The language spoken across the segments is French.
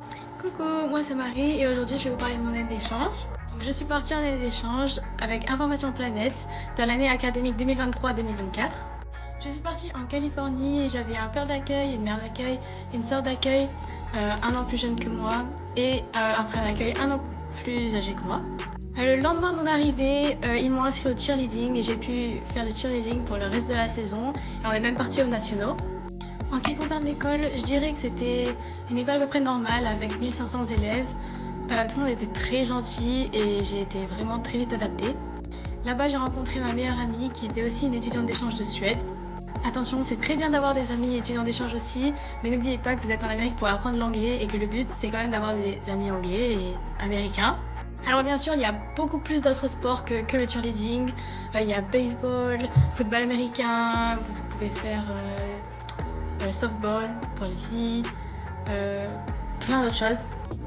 Coucou, moi c'est Marie et aujourd'hui je vais vous parler de mon année d'échange. Donc, je suis partie en année d'échange avec Information Planète dans l'année académique 2023-2024. Je suis partie en Californie et j'avais un père d'accueil, une mère d'accueil, une sœur d'accueil, un an plus jeune que moi et un frère d'accueil un an plus âgé que moi. Le lendemain de mon arrivée, ils m'ont inscrit au cheerleading et j'ai pu faire le cheerleading pour le reste de la saison et on est même parti aux nationaux. En ce qui concerne l'école, je dirais que c'était une école à peu près normale avec 1500 élèves. Tout le monde était très gentil et j'ai été vraiment très vite adaptée. Là-bas, j'ai rencontré ma meilleure amie qui était aussi une étudiante d'échange de Suède. Attention, c'est très bien d'avoir des amis étudiants d'échange aussi, mais n'oubliez pas que vous êtes en Amérique pour apprendre l'anglais et que le but, c'est quand même d'avoir des amis anglais et américains. Alors bien sûr, il y a beaucoup plus d'autres sports que le cheerleading. Il y a baseball, football américain, vous pouvez faire softball pour les filles, plein d'autres choses.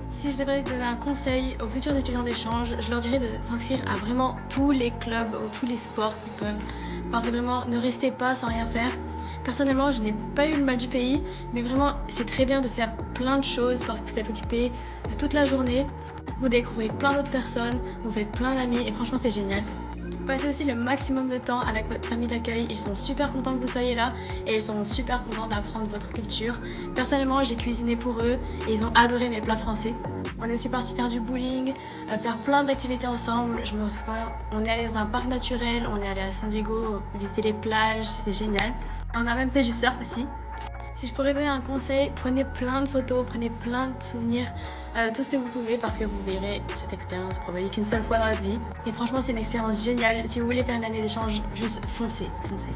Si je devrais donner un conseil aux futurs étudiants d'échange, je leur dirais de s'inscrire à vraiment tous les clubs ou tous les sports qu'ils peuvent. Parce que vraiment, ne restez pas sans rien faire. Personnellement, je n'ai pas eu le mal du pays, mais vraiment, c'est très bien de faire plein de choses parce que vous êtes occupé toute la journée. Vous découvrez plein d'autres personnes, vous faites plein d'amis et franchement, c'est génial. Passez aussi le maximum de temps avec votre famille d'accueil, ils sont super contents que vous soyez là et ils sont super contents d'apprendre votre culture. Personnellement, j'ai cuisiné pour eux et ils ont adoré mes plats français. On est aussi parti faire du bowling, faire plein d'activités ensemble. Je me souviens, on est allé dans un parc naturel, on est allé à San Diego visiter les plages, c'était génial. On a même fait du surf aussi. Si je pourrais donner un conseil, prenez plein de photos, prenez plein de souvenirs, tout ce que vous pouvez parce que vous verrez cette expérience probablement qu'une seule fois dans votre vie. Et franchement, c'est une expérience géniale. Si vous voulez faire une année d'échange, juste foncez, foncez.